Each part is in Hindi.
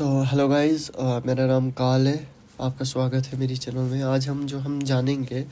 तो हेलो गाइस, मेरा नाम काल है। आपका स्वागत है मेरी चैनल में। आज हम जानेंगे,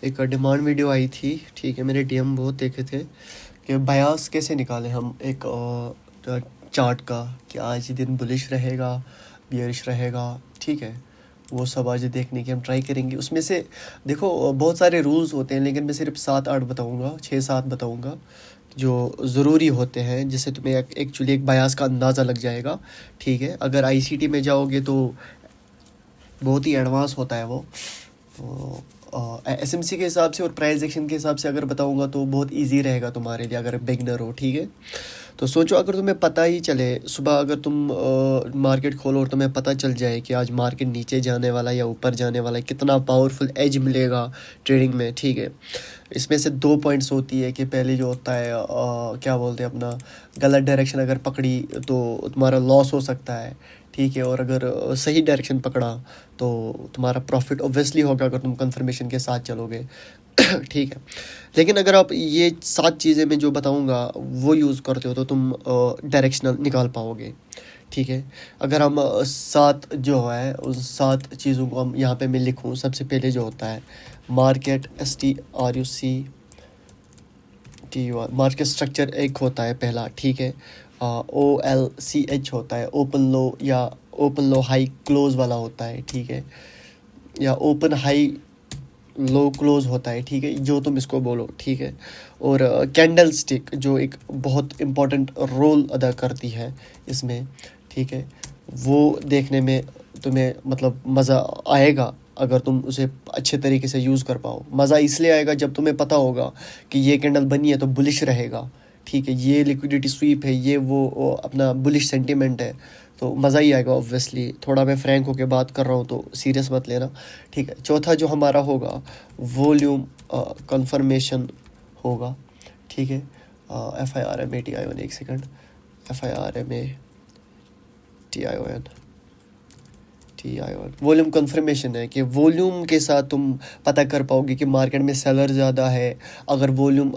एक डिमांड वीडियो आई थी, ठीक है। मेरे डीएम बहुत देखे थे कि बायास कैसे निकालें हम एक चार्ट का, कि आज ही दिन बुलिश रहेगा, बियरिश रहेगा, ठीक है। वो सब आज देखने की हम ट्राई करेंगे। उसमें से देखो, बहुत सारे रूल्स होते हैं, लेकिन मैं सिर्फ 7-8 बताऊंगा, 6-7 बताऊंगा जो ज़रूरी होते हैं, जिससे तुम्हें एक्चुअली एक बायास का अंदाज़ा लग जाएगा, ठीक है। अगर आईसीटी में जाओगे तो बहुत ही एडवांस होता है वो। तो एसएमसी के हिसाब से और प्राइस एक्शन के हिसाब से अगर बताऊंगा तो बहुत इजी रहेगा तुम्हारे लिए, अगर बिगनर हो, ठीक है। तो सोचो, अगर तुम्हें पता ही चले, सुबह अगर तुम मार्केट खोलो और तुम्हें पता चल जाए कि आज मार्केट नीचे जाने वाला है या ऊपर जाने वाला है, कितना पावरफुल एज मिलेगा ट्रेडिंग में, ठीक है। इसमें से 2 पॉइंट्स होती है कि पहले जो होता है, क्या बोलते हैं अपना, गलत डायरेक्शन अगर पकड़ी तो तुम्हारा लॉस हो सकता है, ठीक है। और अगर सही डायरेक्शन पकड़ा तो तुम्हारा प्रॉफिट ऑब्वियसली होगा, अगर तुम कंफर्मेशन के साथ चलोगे ठीक है। लेकिन अगर आप ये 7 चीज़ें मैं जो बताऊंगा वो यूज़ करते हो तो तुम डायरेक्शनल निकाल पाओगे, ठीक है। अगर हम 7 जो है उन 7 चीज़ों को हम यहाँ पे मैं लिखूँ, सबसे पहले जो होता है मार्केट, STRUCTUR, मार्केट स्ट्रक्चर एक होता है पहला, ठीक है। OLCH होता है, ओपन लो या ओपन लो हाई क्लोज वाला होता है, ठीक है। या ओपन हाई लो क्लोज होता है, ठीक है, जो तुम इसको बोलो, ठीक है। और कैंडल स्टिक जो एक बहुत इम्पोर्टेंट रोल अदा करती है इसमें, ठीक है। वो देखने में तुम्हें मतलब मज़ा आएगा अगर तुम उसे अच्छे तरीके से यूज़ कर पाओ। मज़ा इसलिए आएगा जब तुम्हें पता होगा कि ये कैंडल बनी है तो बुलिश रहेगा, ठीक है। ये लिक्विडिटी स्वीप है, ये वो अपना बुलिश सेंटीमेंट है, तो मज़ा ही आएगा ऑब्वियसली। थोड़ा मैं फ्रैंक होकर बात कर रहा हूँ तो सीरियस मत लेना, ठीक है। चौथा जो हमारा होगा वॉल्यूम कंफर्मेशन होगा, ठीक है। FIRMATION, एक सेकंड, FIRMATION वॉल्यूम कंफर्मेशन है कि वॉल्यूम के साथ तुम पता कर पाओगे कि मार्केट में सेलर ज़्यादा है। अगर वॉल्यूम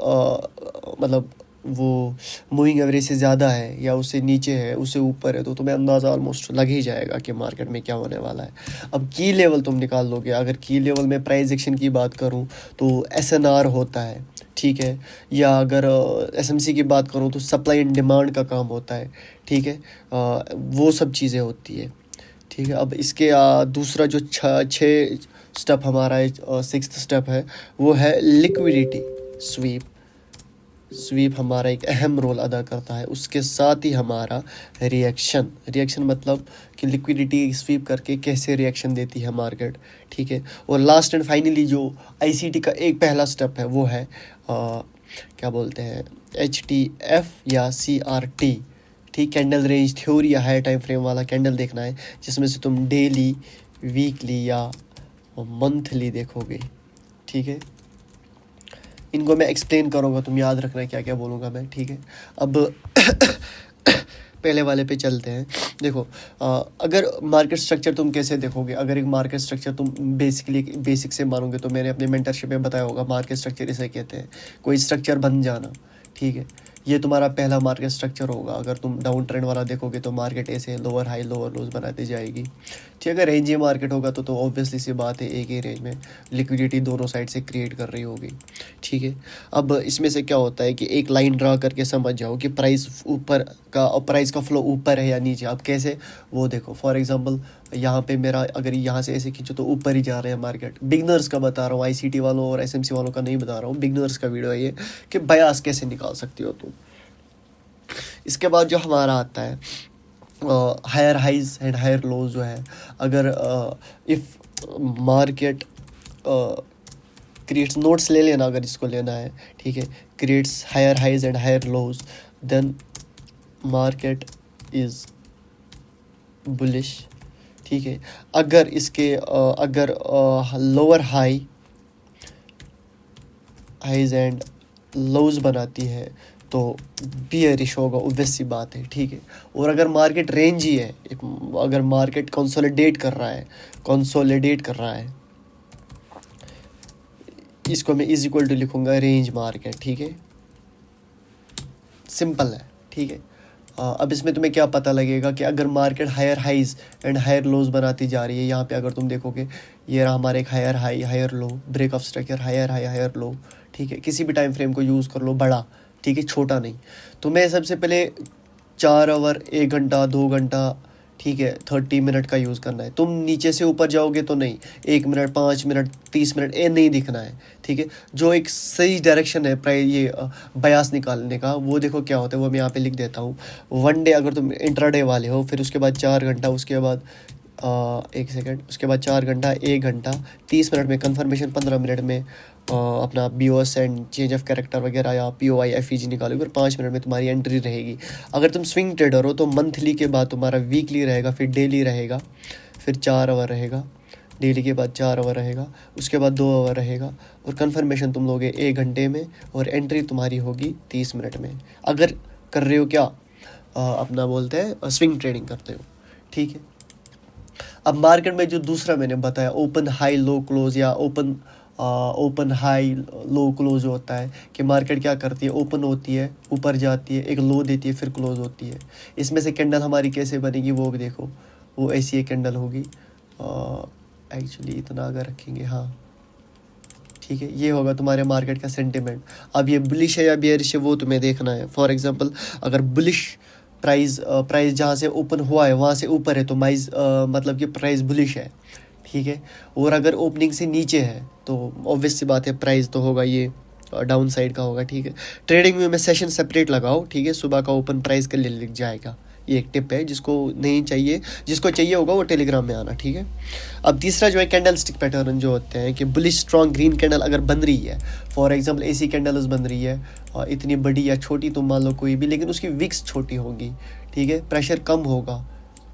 मतलब वो मूविंग एवरेज से ज़्यादा है या उससे नीचे है, उससे ऊपर है, तो तुम्हें अंदाज़ा ऑलमोस्ट लग ही जाएगा कि मार्केट में क्या होने वाला है। अब की लेवल तुम निकाल लोगे। अगर की लेवल में प्राइस एक्शन की बात करूं तो SNR होता है, ठीक है। या अगर SMC की बात करूं तो सप्लाई एंड डिमांड का काम होता है, ठीक है। वो सब चीज़ें होती है, ठीक है। अब इसके दूसरा जो 6 स्टेप हमारा है, 6th स्टेप है, वो है लिक्विडिटी स्वीप। स्वीप हमारा एक अहम रोल अदा करता है। उसके साथ ही हमारा रिएक्शन मतलब कि लिक्विडिटी स्वीप करके कैसे रिएक्शन देती है मार्केट, ठीक है। और लास्ट एंड फाइनली जो आईसीटी का एक पहला स्टेप है वो है क्या बोलते हैं, HTF या CRT, ठीक। कैंडल रेंज थ्योरी या हाई टाइम फ्रेम वाला कैंडल देखना है, जिसमें से तुम डेली, वीकली या मंथली देखोगे, ठीक है। इनको मैं एक्सप्लेन करूँगा, तुम याद रखना क्या क्या बोलूँगा मैं, ठीक है। अब पहले वाले पे चलते हैं। देखो, अगर मार्केट स्ट्रक्चर तुम कैसे देखोगे, अगर एक मार्केट स्ट्रक्चर तुम बेसिक से मानोगे, तो मैंने अपने मेंटरशिप में बताया होगा, मार्केट स्ट्रक्चर इसे कहते हैं कोई स्ट्रक्चर बन जाना, ठीक है। ये तुम्हारा पहला मार्केट स्ट्रक्चर होगा। अगर तुम डाउन ट्रेंड वाला देखोगे तो मार्केट ऐसे लोअर हाई लोअर लोज बनाती जाएगी, ठीक है। रेंज मार्केट होगा तो ऑब्वियसली सी बात है, एक ही रेंज में लिक्विडिटी दोनों साइड से क्रिएट कर रही होगी, ठीक है। अब इसमें से क्या होता है कि एक लाइन ड्रा करके समझ जाओ कि प्राइस ऊपर का और प्राइस का फ्लो ऊपर है या नीचे। अब कैसे, वो देखो, फॉर एग्जांपल यहाँ पे मेरा अगर यहाँ से ऐसे खींचो तो ऊपर ही जा रहे हैं मार्केट। बिगनर्स का बता रहा हूँ, आईसीटी वालों और एसएमसी वालों का नहीं बता रहा हूँ, बिगनर्स का वीडियो है ये, कि बायास कैसे निकाल सकते हो तुम। इसके बाद जो हमारा आता है higher highs and higher lows जो है, अगर इफ़ मार्केट क्रिएट्स, नोट्स ले लेना अगर इसको लेना है, ठीक है, creates higher highs and higher lows, then market is bullish, ठीक है। अगर इसके अगर लोअर हाइज एंड लोज बनाती है तो बियरिश होगा, ऑब्वियस सी बात है, ठीक है। और अगर मार्केट रेंज ही है, अगर मार्केट कंसोलिडेट कर रहा है, इसको मैं इज इक्वल टू लिखूंगा रेंज मार्केट, ठीक है, सिंपल है, ठीक है। अब इसमें तुम्हें क्या पता लगेगा कि अगर market higher highs and higher lows बनाती जा रही है, यहाँ पे अगर तुम देखोगे ये रहा हमारा एक higher high higher low, break of structure, higher high higher low, ठीक है। किसी भी टाइम फ्रेम को यूज़ कर लो, बड़ा, ठीक है, छोटा नहीं। तुम्हें सबसे पहले 4 आवर, 1 घंटा, 2 घंटा, ठीक है, 30 मिनट का यूज़ करना है। तुम नीचे से ऊपर जाओगे तो नहीं, 1 मिनट, 5 मिनट, 30 मिनट, ये नहीं दिखना है, ठीक है। जो एक सही डायरेक्शन है प्राइस ये बयास निकालने का, वो देखो क्या होता है, वो मैं यहाँ पे लिख देता हूँ। 1 डे अगर तुम इंट्राडे वाले हो, फिर उसके बाद 4 घंटा, उसके बाद 1 सेकेंड, उसके बाद 4 घंटा, 1 घंटा, 30 मिनट में कन्फर्मेशन, 15 मिनट में अपना BOS and change of character वगैरह या POI FEG निकालोगे, और 5 मिनट में तुम्हारी एंट्री रहेगी। अगर तुम स्विंग ट्रेडर हो तो मंथली के बाद तुम्हारा वीकली रहेगा, फिर डेली रहेगा, फिर 4 आवर रहेगा, डेली के बाद 4 आवर रहेगा, उसके बाद 2 आवर रहेगा, और कन्फर्मेशन तुम लोगे 1 घंटे में, और एंट्री तुम्हारी होगी 30 मिनट में। अगर कर रहे हो क्या, अपना बोलते हैं स्विंग ट्रेडिंग करते हो, ठीक है। अब मार्केट में जो दूसरा मैंने बताया, ओपन हाई लो क्लोज या ओपन हाई लो क्लोज होता है, कि मार्केट क्या करती है, ओपन होती है, ऊपर जाती है, एक लो देती है, फिर क्लोज होती है। इसमें से कैंडल हमारी कैसे बनेगी वो भी देखो, वो ऐसी एक कैंडल होगी। एक्चुअली इतना अगर रखेंगे, हाँ ठीक है, ये होगा तुम्हारे मार्केट का सेंटिमेंट। अब ये बुलिश है या बेयरिश है वो तुम्हें देखना है। फॉर एग्जांपल अगर बुलिश प्राइस जहाँ से ओपन हुआ है वहाँ से ऊपर है तो मतलब कि प्राइस बुलिश है, ठीक है। और अगर ओपनिंग से नीचे है तो ऑब्वियस सी बात है प्राइस तो होगा ये डाउन साइड का होगा, ठीक है। ट्रेडिंग व्यू में सेशन सेपरेट लगाओ, ठीक है, सुबह का ओपन प्राइस के लिए लिख जाएगा। ये एक टिप है, जिसको नहीं चाहिए, जिसको चाहिए होगा वो टेलीग्राम में आना, ठीक है। अब तीसरा जो है कैंडल स्टिक पैटर्न जो होते हैं, कि बुलिश स्ट्रॉन्ग ग्रीन कैंडल अगर बन रही है, फॉर एग्जांपल ऐसी कैंडल्स बन रही है इतनी बड़ी या छोटी, तुम मान लो कोई भी, लेकिन उसकी विक्स छोटी होगी, ठीक है, प्रेशर कम होगा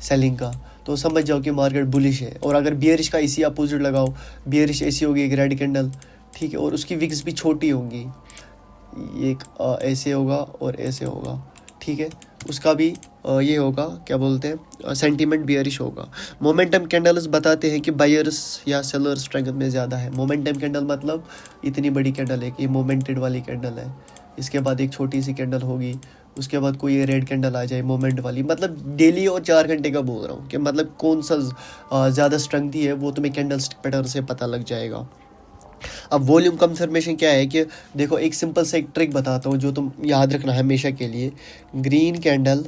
सेलिंग का, तो समझ जाओ कि मार्केट बुलिश है। और अगर बियरिश का इसी अपोजिट लगाओ, बियरिश ऐसी होगी एक रेड कैंडल, ठीक है, और उसकी विक्स भी छोटी होंगी, एक ऐसे होगा और ऐसे होगा, ठीक है, उसका भी ये होगा, क्या बोलते हैं, सेंटीमेंट बियरिश होगा। मोमेंटम कैंडल्स बताते हैं कि बायर्स या सेलर स्ट्रेंथ में ज़्यादा है। मोमेंटम कैंडल मतलब इतनी बड़ी कैंडल है, कि मोमेंटेड वाली कैंडल है, इसके बाद एक छोटी सी कैंडल होगी, उसके बाद कोई रेड कैंडल आ जाए मोमेंट वाली। मतलब डेली और 4 घंटे का बोल रहा हूँ, कि मतलब कौन सा ज़्यादा स्ट्रेंथी है वो तुम्हें कैंडल स्टिक पैटर्न से पता लग जाएगा। अब वॉल्यूम कंफर्मेशन क्या है, कि देखो एक सिंपल से एक ट्रिक बताता हूँ जो तुम याद रखना है हमेशा के लिए। Green candle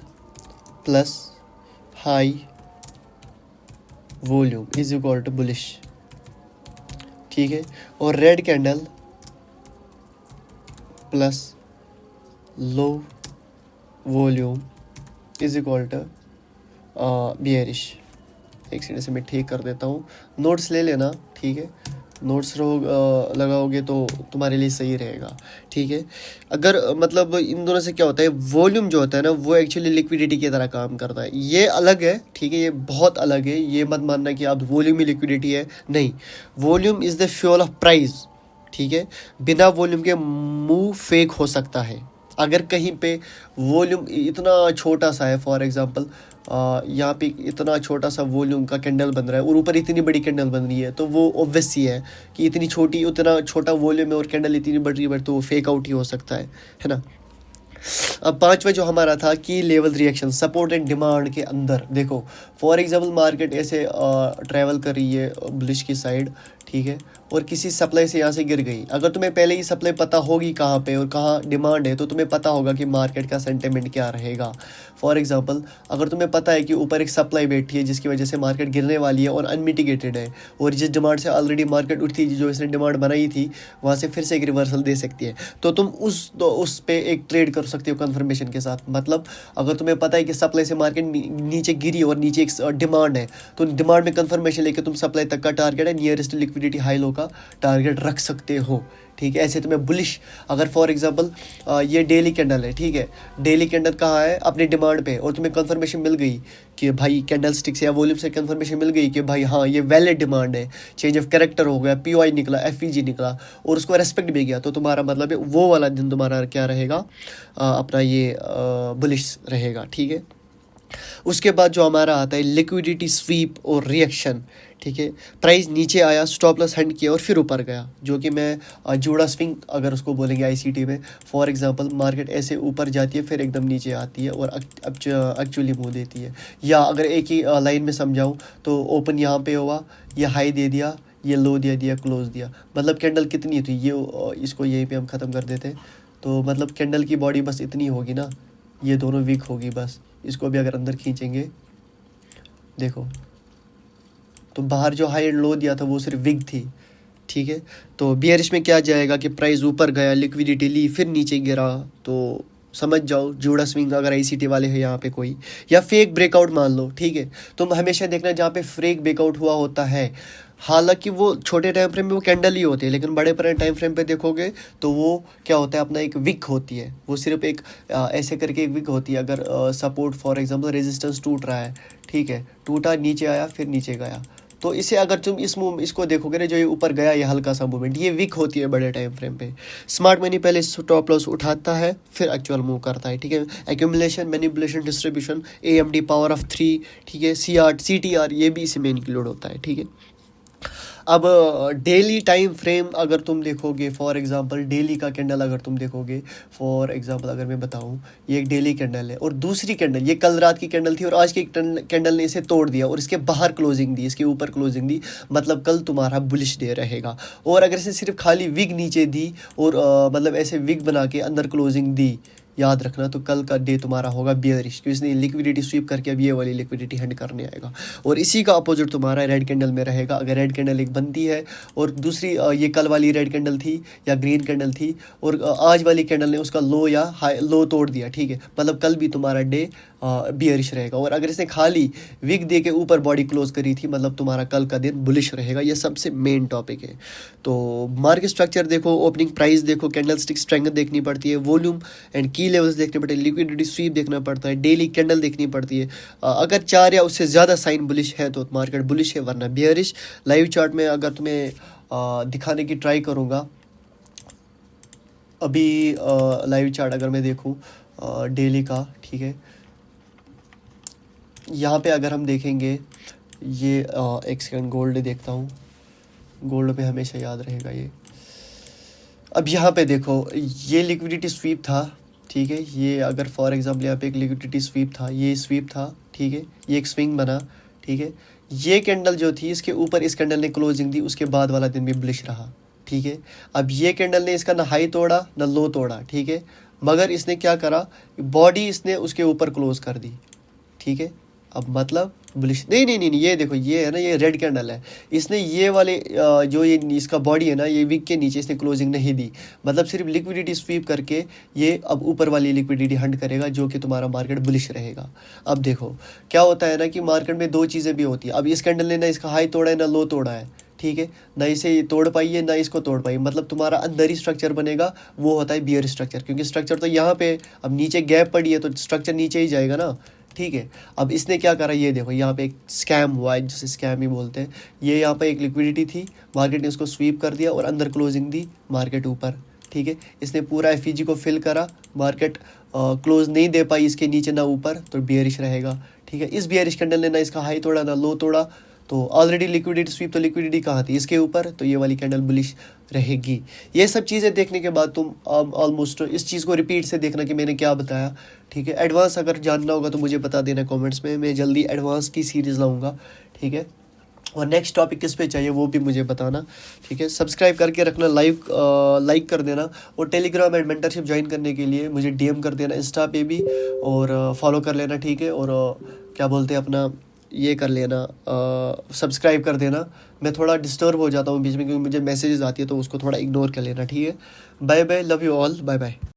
plus high volume is equal to bullish, ठीक है, और red candle plus low volume is equal to bearish. एक सेकंड से मैं ठीक कर देता हूँ, नोट्स ले लेना, ठीक है, नोट्स लगाओगे तो तुम्हारे लिए सही रहेगा, ठीक है। अगर मतलब इन दोनों से क्या होता है, वॉल्यूम जो होता है ना वो एक्चुअली लिक्विडिटी की तरह काम करता है। ये अलग है, ठीक है, ये बहुत अलग है, ये मत मानना कि आप वॉल्यूम ही लिक्विडिटी है, नहीं। Volume is the fuel of price, ठीक है। बिना वॉल्यूम के मूव फेक हो सकता है। अगर कहीं पे वॉल्यूम इतना छोटा सा है, फॉर एग्जांपल यहाँ पे इतना छोटा सा वॉल्यूम का कैंडल बन रहा है और ऊपर इतनी बड़ी कैंडल बन रही है, तो वो ऑब्वियस ही है कि इतनी छोटी, उतना छोटा वॉल्यूम है और कैंडल इतनी बड़ी है, तो वो फेक आउट ही हो सकता है ना। अब पांचवा जो हमारा था की level reaction, support and demand के अंदर देखो, फॉर एग्जांपल मार्केट ऐसे ट्रैवल कर रही है बुलिश की साइड, ठीक है, और किसी सप्लाई से यहाँ से गिर गई। अगर तुम्हें पहले ही सप्लाई पता होगी कहाँ पे और कहाँ डिमांड है, तो तुम्हें पता होगा कि मार्केट का सेंटिमेंट क्या रहेगा। फॉर एग्जांपल अगर तुम्हें पता है कि ऊपर एक सप्लाई बैठी है जिसकी वजह से मार्केट गिरने वाली है और अनमिटिगेटेड है, और जिस डिमांड से ऑलरेडी मार्केट उठी थी, जो इसने डिमांड बनाई थी, वहाँ से फिर से एक रिवर्सल दे सकती है, तो तुम उस पे एक ट्रेड कर सकते हो कन्फर्मेशन के साथ। मतलब अगर तुम्हें पता है कि सप्लाई से मार्केट नीचे गिरी और नीचे एक डिमांड है, तो डिमांड में कन्फर्मेशन लेकर तुम सप्लाई तक का टारगेट है नियरेस्ट लिक्विडिटी हाई लो का टारगेट रख सकते हो, ठीक है। ऐसे तुम्हें बुलिश, अगर फॉर एग्जांपल ये डेली कैंडल है, ठीक है, डेली कैंडल कहाँ है, अपने डिमांड पे, और तुम्हें कंफर्मेशन मिल गई कि भाई कैंडल स्टिक से या वॉल्यूम से कंफर्मेशन मिल गई कि भाई हाँ ये वैलिड डिमांड है, चेंज ऑफ कैरेक्टर हो गया, POI निकला, FEG निकला, और उसको रेस्पेक्ट भी गया, तो तुम्हारा मतलब है वो वाला दिन तुम्हारा क्या रहेगा, अपना ये बुलिश रहेगा, ठीक है। उसके बाद जो हमारा आता है लिक्विडिटी स्वीप और रिएक्शन, ठीक है। प्राइस नीचे आया, स्टॉप लॉस हंट किया और फिर ऊपर गया, जो कि मैं जूड़ा स्विंग अगर उसको बोलेंगे आईसीटी में। फॉर एग्जांपल मार्केट ऐसे ऊपर जाती है फिर एकदम नीचे आती है और एक्चुअली मुँह देती है। या अगर एक ही लाइन में समझाऊँ तो ओपन यहाँ पे हुआ, ये हाई दे दिया, ये लो दे दिया, क्लोज दिया, मतलब कैंडल कितनी थी ये, इसको यहीं पे हम ख़त्म कर देते। तो मतलब कैंडल की बॉडी बस इतनी होगी ना, ये दोनों वीक होगी बस। इसको भी अगर अंदर खींचेंगे देखो, तो बाहर जो हाई एंड लो दिया था वो सिर्फ विग थी, ठीक है। तो बियरिश में क्या जाएगा कि प्राइस ऊपर गया, लिक्विडिटी ली, फिर नीचे गिरा, तो समझ जाओ जूड़ा स्विंग अगर आईसीटी वाले हैं यहाँ पे कोई, या फेक ब्रेकआउट मान लो, ठीक है। तुम हमेशा देखना जहाँ पे फेक ब्रेकआउट हुआ होता है, हालांकि वो छोटे टाइम फ्रेम में वो कैंडल ही होते हैं, लेकिन बड़े बड़े टाइम फ्रेम पे देखोगे तो वो क्या होता है, अपना एक विक होती है, वो सिर्फ एक ऐसे करके एक विक होती है। अगर सपोर्ट फॉर एग्जांपल रेजिस्टेंस टूट रहा है, ठीक है, टूटा, नीचे आया, फिर नीचे गया, तो इसे अगर तुम इसको देखोगे ना, जो ये ऊपर गया, ये हल्का सा मूवमेंट, ये विक होती है बड़े टाइम फ्रेम पे। स्मार्ट मनी पहले स्टॉप लॉस उठाता है फिर एक्चुअल मूव करता है, ठीक है। Accumulation, manipulation, distribution, AMD, power of 3, ठीक है, सीटीआर, ये भी इसी में इंक्लूड होता है, ठीक है। अब डेली टाइम फ्रेम अगर तुम देखोगे, फॉर एग्जांपल डेली का कैंडल अगर तुम देखोगे, फॉर एग्जांपल अगर मैं बताऊं, ये एक डेली कैंडल है और दूसरी कैंडल, ये कल रात की कैंडल थी और आज की कैंडल ने इसे तोड़ दिया और इसके बाहर क्लोजिंग दी, इसके ऊपर क्लोजिंग दी, मतलब कल तुम्हारा बुलिश डे रहेगा। और अगर इसे सिर्फ खाली विग नीचे दी और मतलब ऐसे विग बना के अंदर क्लोजिंग दी, याद रखना, तो कल का डे तुम्हारा होगा बियरिश, क्योंकि इसने लिक्विडिटी स्वीप करके अब ये वाली लिक्विडिटी हैंड करने आएगा। और इसी का अपोजिट तुम्हारा रेड कैंडल में रहेगा। अगर रेड कैंडल एक बनती है और दूसरी ये कल वाली रेड कैंडल थी या ग्रीन कैंडल थी और आज वाली कैंडल ने उसका लो या हाई लो तोड़ दिया, ठीक है, मतलब कल भी तुम्हारा डे बियरिश रहेगा। और अगर इसने खाली विग दे के ऊपर बॉडी क्लोज करी थी, मतलब तुम्हारा कल का दिन बुलिश रहेगा। ये सबसे मेन टॉपिक है। तो मार्केट स्ट्रक्चर देखो, ओपनिंग प्राइस देखो, कैंडल स्टिक स्ट्रेंथ देखनी पड़ती है, वॉल्यूम एंड की लेवल्स देखने पड़ते हैं, लिक्विडिटी स्वीप देखना पड़ता है, डेली कैंडल देखनी पड़ती है। अगर 4 या उससे ज़्यादा साइन बुलिश है तो मार्केट बुलिश है, वरना बियरिश। लाइव चार्ट में अगर तुम्हें दिखाने की ट्राई करूँगा, अभी लाइव चार्ट अगर मैं देखूँ डेली का, ठीक है, यहाँ पे अगर हम देखेंगे, ये एक सेकंड गोल्ड देखता हूँ, गोल्ड पे हमेशा याद रहेगा ये। अब यहाँ पे देखो, ये लिक्विडिटी स्वीप था, ठीक है, ये अगर फॉर एग्जांपल यहाँ पे एक लिक्विडिटी स्वीप था, ये स्वीप था, ठीक है, ये एक स्विंग बना, ठीक है। ये कैंडल जो थी इसके ऊपर इस कैंडल ने क्लोजिंग दी, उसके बाद वाला दिन भी बुलिश रहा, ठीक है। अब ये कैंडल ने इसका ना हाई तोड़ा ना लो तोड़ा, ठीक है, मगर इसने क्या करा, बॉडी इसने उसके ऊपर क्लोज कर दी, ठीक है। अब मतलब बुलिश नहीं, ये देखो, ये है ना, ये रेड कैंडल है, इसने ये वाले जो ये इसका बॉडी है ना, ये विग के नीचे इसने क्लोजिंग नहीं दी, मतलब सिर्फ लिक्विडिटी स्वीप करके ये अब ऊपर वाली लिक्विडिटी हंट करेगा, जो कि तुम्हारा मार्केट बुलिश रहेगा। अब देखो क्या होता है ना कि मार्केट में दो चीज़ें भी होती है। अब इस कैंडल ने ना इसका हाई तोड़ा है ना लो तोड़ा है, ठीक है, ना इसे तोड़ पाई है ना इसको तोड़ पाई, मतलब तुम्हारा अंदर ही स्ट्रक्चर बनेगा, वो होता है बियर स्ट्रक्चर, क्योंकि स्ट्रक्चर तो यहाँ पे, अब नीचे गैप पड़ी है तो स्ट्रक्चर नीचे ही जाएगा ना, ठीक है। अब इसने क्या करा, ये देखो, यहाँ पे एक स्कैम हुआ है, जिसे स्कैम ही बोलते हैं। ये यहाँ पे एक लिक्विडिटी थी, मार्केट ने उसको स्वीप कर दिया और अंदर क्लोजिंग दी, मार्केट ऊपर, ठीक है। इसने पूरा एफईजी को फिल करा, मार्केट क्लोज नहीं दे पाई इसके नीचे ना ऊपर, तो बियरिश रहेगा, ठीक है। इस बियरिश कैंडल ने ना इसका हाई तोड़ा ना लो तोड़ा, तो ऑलरेडी लिक्विडिटी स्वीप, तो लिक्विडिटी कहाँ थी, इसके ऊपर, तो ये वाली कैंडल बुलिश रहेगी। ये सब चीज़ें देखने के बाद तुम ऑलमोस्ट इस चीज़ को रिपीट से देखना कि मैंने क्या बताया, ठीक है। एडवांस अगर जानना होगा तो मुझे बता देना कमेंट्स में, मैं जल्दी एडवांस की सीरीज़ लाऊंगा, ठीक है। और नेक्स्ट टॉपिक किस पे चाहिए वो भी मुझे बताना, ठीक है। सब्सक्राइब करके रखना, लाइक कर देना, और टेलीग्राम एंड मेंटरशिप ज्वाइन करने के लिए मुझे डीएम कर देना इंस्टा पे भी, और फॉलो कर लेना, ठीक है। और क्या बोलते हैं अपना, ये कर लेना, सब्सक्राइब कर देना। मैं थोड़ा डिस्टर्ब हो जाता हूँ बीच में, क्योंकि मुझे मैसेजेस आती है, तो उसको थोड़ा इग्नोर कर लेना, ठीक है। Bye bye, love you all, bye bye.